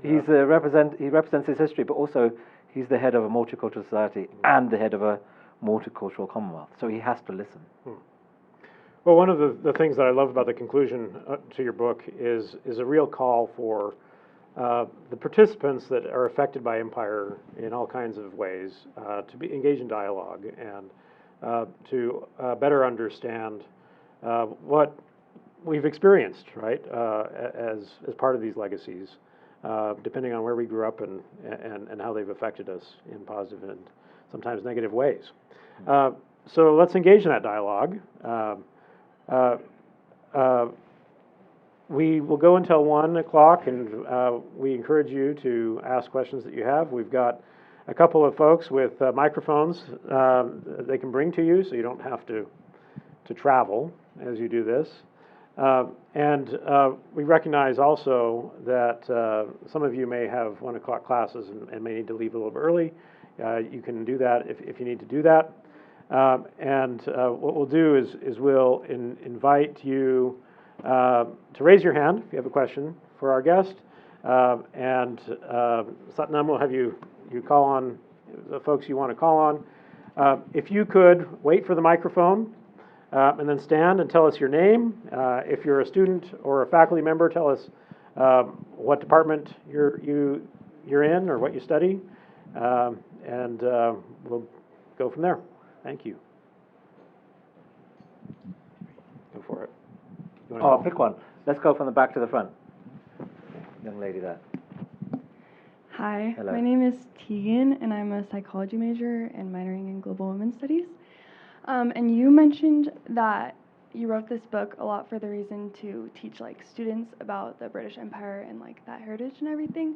he represents his history, but also he's the head of a multicultural society and the head of a multicultural Commonwealth. So he has to listen. Well, one of the things that I love about the conclusion to your book is a real call for the participants that are affected by empire in all kinds of ways to be engaged in dialogue and to better understand what we've experienced, right, as part of these legacies, depending on where we grew up and how they've affected us in positive and sometimes negative ways. So let's engage in that dialogue. We will go until 1 o'clock, and we encourage you to ask questions that you have. We've got a couple of folks with microphones they can bring to you, so you don't have to travel as you do this. And we recognize also that some of you may have 1 o'clock classes and may need to leave a little bit early. You can do that if you need to do that. And what we'll do is we'll invite you to raise your hand if you have a question for our guest. And Sathnam will have you call on the folks you want to call on. If you could wait for the microphone and then stand and tell us your name. If you're a student or a faculty member, tell us what department you're in or what you study, and we'll go from there. Thank you. Go for it. Oh, pick one. Let's go from the back to the front. Young lady there. Hi, Hello. my name is Tegan, and I'm a psychology major and minoring in global women's studies. And you mentioned that you wrote this book a lot for the reason to teach like students about the British Empire and like that heritage and everything.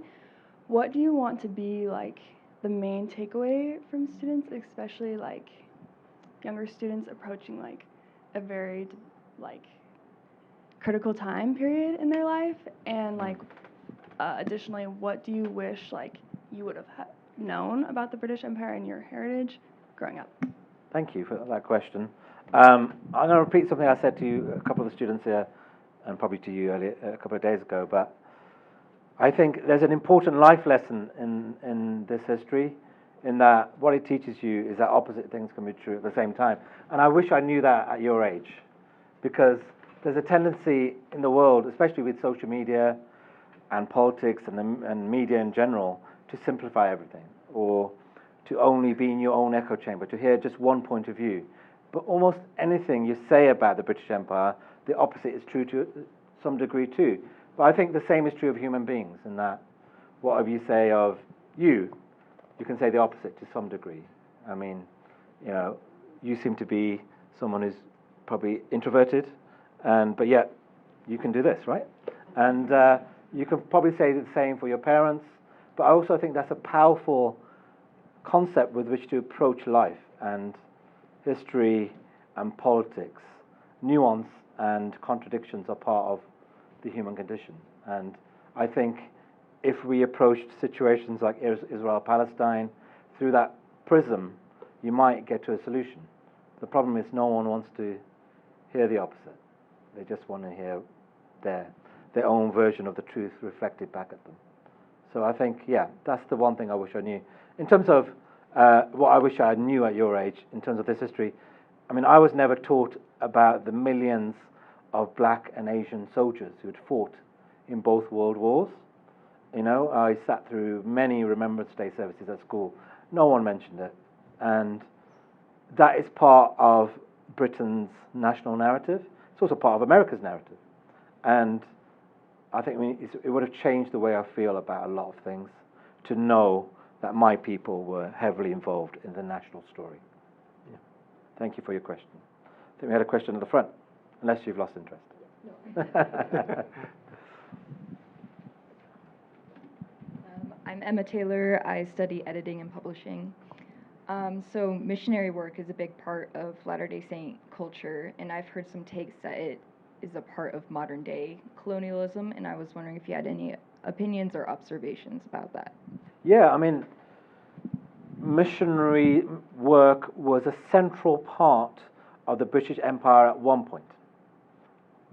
What do you want to be like the main takeaway from students, especially like younger students approaching like a very like critical time period in their life? And like additionally, what do you wish like you would have known about the British Empire and your heritage growing up? Thank you for that question. I'm going to repeat something I said to you, a couple of the students here, and probably to you earlier, a couple of days ago, but I think there's an important life lesson in this history, in that what it teaches you is that opposite things can be true at the same time. And I wish I knew that at your age, because there's a tendency in the world, especially with social media and politics and media in general, to simplify everything, or to only be in your own echo chamber, to hear just one point of view. But almost anything you say about the British Empire, the opposite is true to some degree too. But I think the same is true of human beings, in that whatever you say of you can say the opposite to some degree. I mean, you know, you seem to be someone who's probably introverted, but yet you can do this, right? And you can probably say the same for your parents, but I also think that's a powerful concept with which to approach life and history and politics. Nuance and contradictions are part of the human condition. And I think if we approached situations like Israel-Palestine through that prism, you might get to a solution. The problem is no one wants to hear the opposite. They just want to hear their own version of the truth reflected back at them. So I think, yeah, that's the one thing I wish I knew. In terms of what I wish I knew at your age, in terms of this history, I mean, I was never taught about the millions of black and Asian soldiers who had fought in both world wars. You know, I sat through many Remembrance Day services at school. No one mentioned it. And that is part of Britain's national narrative. It's also part of America's narrative. And I think it would have changed the way I feel about a lot of things to know that my people were heavily involved in the national story. Yeah. Thank you for your question. I think we had a question at the front, unless you've lost interest. No. I'm Emma Taylor. I study editing and publishing. So missionary work is a big part of Latter-day Saint culture, and I've heard some takes that it is a part of modern day colonialism, and I was wondering if you had any opinions or observations about that. Yeah, I mean, missionary work was a central part of the British Empire at one point,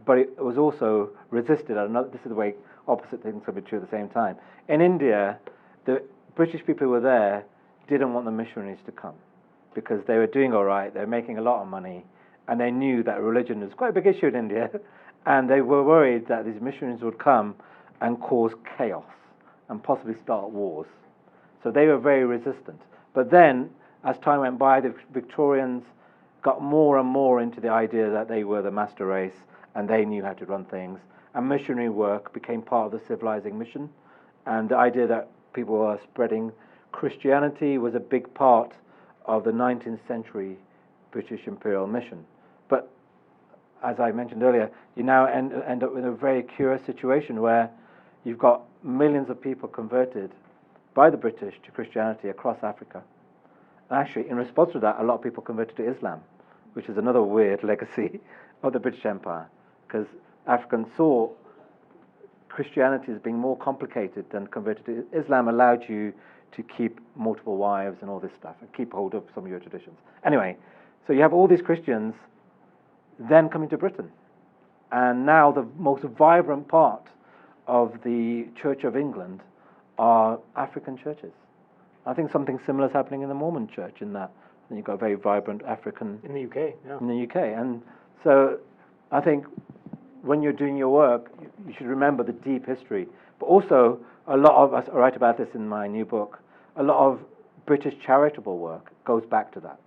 but it was also resisted. This is the way opposite things can be true at the same time. In India, the British people who were there didn't want the missionaries to come because they were doing all right, they were making a lot of money, and they knew that religion was quite a big issue in India, and they were worried that these missionaries would come and cause chaos and possibly start wars. So they were very resistant. But then, as time went by, the Victorians got more and more into the idea that they were the master race and they knew how to run things, and missionary work became part of the civilizing mission, and the idea that people were spreading Christianity was a big part of the 19th century British imperial mission. But as I mentioned earlier, you now end up with a very curious situation where you've got millions of people converted, by the British to Christianity across Africa. And actually, in response to that, a lot of people converted to Islam, which is another weird legacy of the British Empire, because Africans saw Christianity as being more complicated than converted to Islam allowed you to keep multiple wives and all this stuff, and keep hold of some of your traditions. Anyway, so you have all these Christians then coming to Britain. And now the most vibrant part of the Church of England are African churches. I think something similar is happening in the Mormon church in that you've got a very vibrant African... In the UK, yeah. In the UK. And so I think when you're doing your work, you should remember the deep history. But also, a lot of us, I write about this in my new book, a lot of British charitable work goes back to that.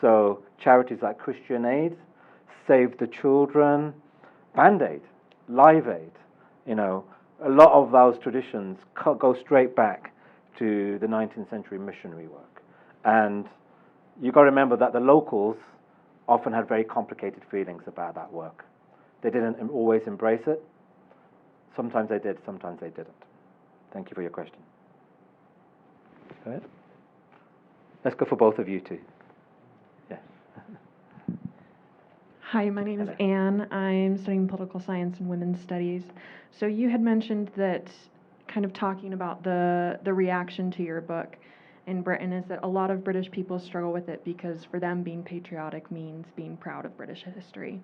So charities like Christian Aid, Save the Children, Band-Aid, Live Aid, you know, a lot of those traditions go straight back to the 19th century missionary work. And you've got to remember that the locals often had very complicated feelings about that work. They didn't always embrace it. Sometimes they did, sometimes they didn't. Thank you for your question. Go ahead. Let's go for both of you too. Yeah. Hi, my name is Anne. I'm studying political science and women's studies. So you had mentioned that kind of talking about the reaction to your book in Britain is that a lot of British people struggle with it because for them being patriotic means being proud of British history.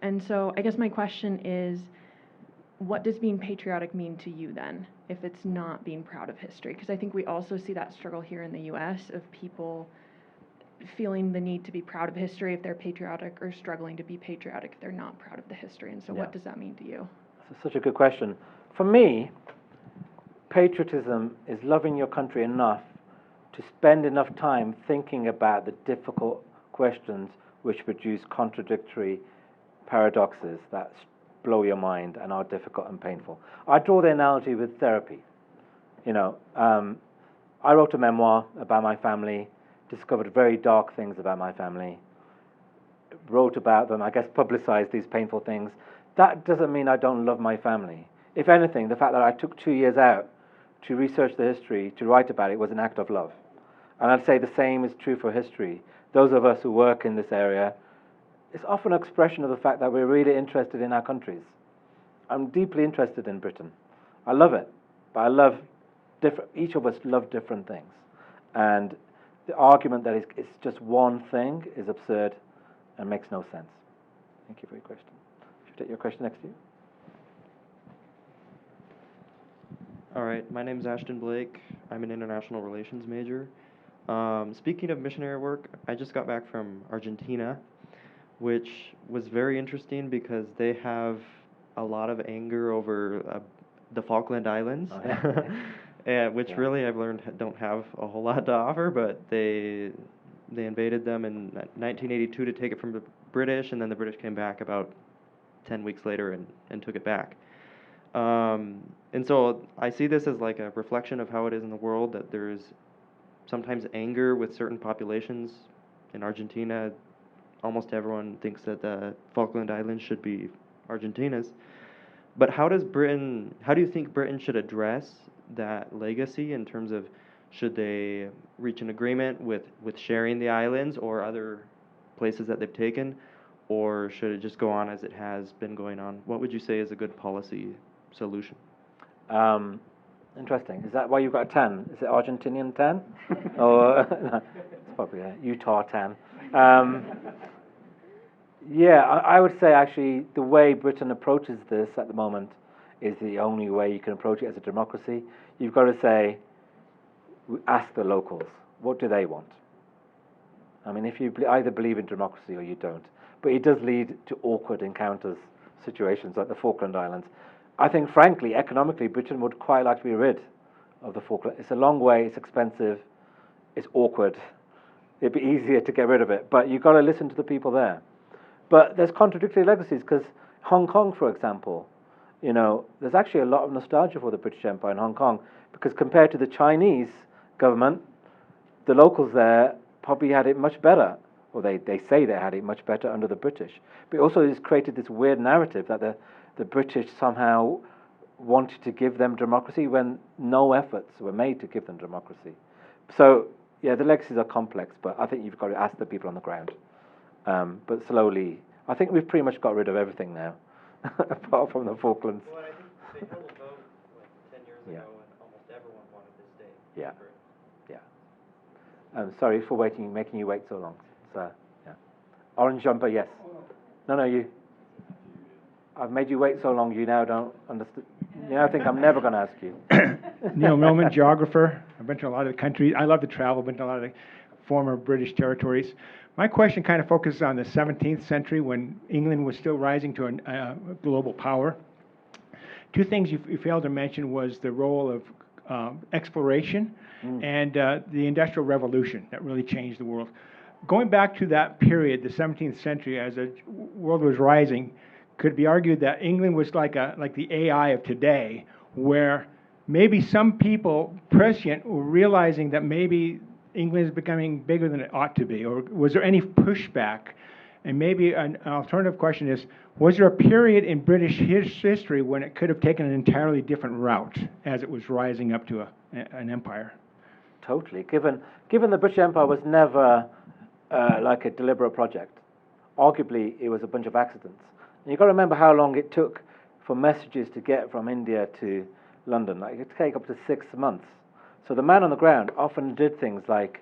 And so I guess my question is, what does being patriotic mean to you then, if it's not being proud of history? Because I think we also see that struggle here in the US of people feeling the need to be proud of history if they're patriotic, or struggling to be patriotic if they're not proud of the history. And so what does that mean to you? That's such a good question. For me, patriotism is loving your country enough to spend enough time thinking about the difficult questions which produce contradictory paradoxes that blow your mind and are difficult and painful. I draw the analogy with therapy. You know, I wrote a memoir about my family, discovered very dark things about my family, wrote about them, I guess publicized these painful things. That doesn't mean I don't love my family. If anything, the fact that I took 2 years out to research the history, to write about it, was an act of love. And I'd say the same is true for history. Those of us who work in this area, it's often an expression of the fact that we're really interested in our countries. I'm deeply interested in Britain. I love it, but I love each of us love different things. And the argument that it's just one thing is absurd and makes no sense. Thank you for your question. Should we take your question next to you? All right, my name is Ashton Blake. I'm an international relations major. Speaking of missionary work, I just got back from Argentina, which was very interesting because they have a lot of anger over the Falkland Islands, which really I've learned don't have a whole lot to offer, but they invaded them in 1982 to take it from the British, and then the British came back about 10 weeks later and took it back. And so I see this as like a reflection of how it is in the world, that there's sometimes anger with certain populations. In Argentina, almost everyone thinks that the Falkland Islands should be Argentina's. But how do you think Britain should address that legacy in terms of, should they reach an agreement with sharing the islands or other places that they've taken, or should it just go on as it has been going on? What would you say is a good policy solution? Interesting. Is that why you've got a tan? Is it Argentinian tan? Or it's probably a Utah tan. Yeah, I would say actually the way Britain approaches this at the moment is the only way you can approach it as a democracy. You've got to say, ask the locals, what do they want? I mean, if you either believe in democracy or you don't. But it does lead to awkward encounters, situations like the Falkland Islands. I think, frankly, economically, Britain would quite like to be rid of the Falkland. It's a long way, it's expensive, it's awkward. It'd be easier to get rid of it, but you've got to listen to the people there. But there's contradictory legacies, because Hong Kong, for example, you know, there's actually a lot of nostalgia for the British Empire in Hong Kong, because compared to the Chinese government, the locals there probably had it much better. Or they say they had it much better under the British. But also it's created this weird narrative that the British somehow wanted to give them democracy when no efforts were made to give them democracy. So, yeah, the legacies are complex, but I think you've got to ask the people on the ground. But slowly, I think we've pretty much got rid of everything now, apart from the Falklands. Well, I think they held a vote like 10 years ago, and almost everyone wanted to stay. Yeah. Sorry for making you wait so long. So, yeah. Orange jumper, yes. No, you. I've made you wait so long, you now don't understand. You now think I'm never going to ask you. Neil Millman, geographer. I've been to a lot of the countries. I love to travel. I've been to a lot of the former British territories. My question kind of focuses on the 17th century when England was still rising to a global power. Two things you failed to mention was the role of exploration and the Industrial Revolution that really changed the world. Going back to that period, the 17th century, as the world was rising, could be argued that England was like the AI of today, where maybe some people prescient were realizing that maybe England is becoming bigger than it ought to be, or was there any pushback? And maybe an alternative question is, was there a period in British history when it could have taken an entirely different route as it was rising up to an empire? Totally. Given the British Empire was never like a deliberate project. Arguably, it was a bunch of accidents. And you've got to remember how long it took for messages to get from India to London. Like, it could take up to 6 months. So the man on the ground often did things like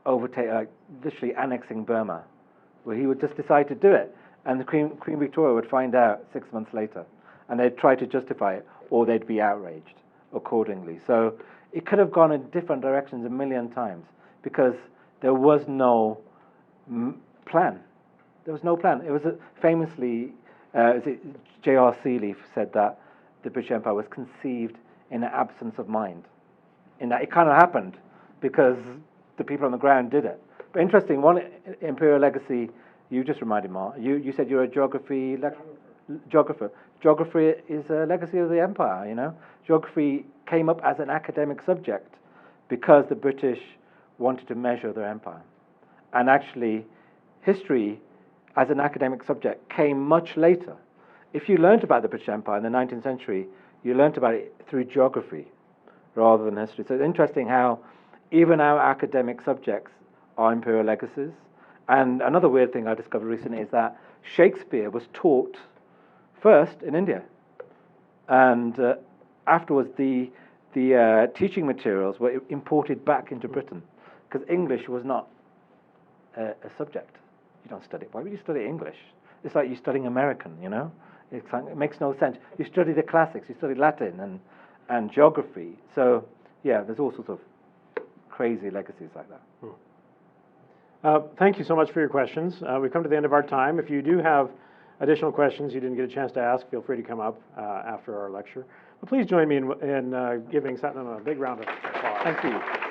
literally annexing Burma, where he would just decide to do it. And the Queen Victoria would find out 6 months later. And they'd try to justify it, or they'd be outraged accordingly. So it could have gone in different directions a million times because there was no plan. There was no plan. It was famously, J.R. Seeley said that the British Empire was conceived in an absence of mind. In that it kind of happened because the people on the ground did it. But interesting, one imperial legacy, you just reminded Mark, you said you're a geographer. Geography is a legacy of the empire, you know. Geography came up as an academic subject because the British wanted to measure their empire. And actually, history as an academic subject came much later. If you learned about the British Empire in the 19th century, you learned about it through geography rather than history. So it's interesting how even our academic subjects are imperial legacies. And another weird thing I discovered recently is that Shakespeare was taught first in India. And afterwards, the teaching materials were imported back into Britain because English was not a subject. You don't study it. Why would you study English? It's like you're studying American, you know? It's like, it makes no sense. You study the classics, you study Latin and geography. So, yeah, there's all sorts of crazy legacies like that. Thank you so much for your questions. We've come to the end of our time. If you do have additional questions you didn't get a chance to ask, feel free to come up after our lecture. But please join me in giving Sathnam a big round of applause. Thank you.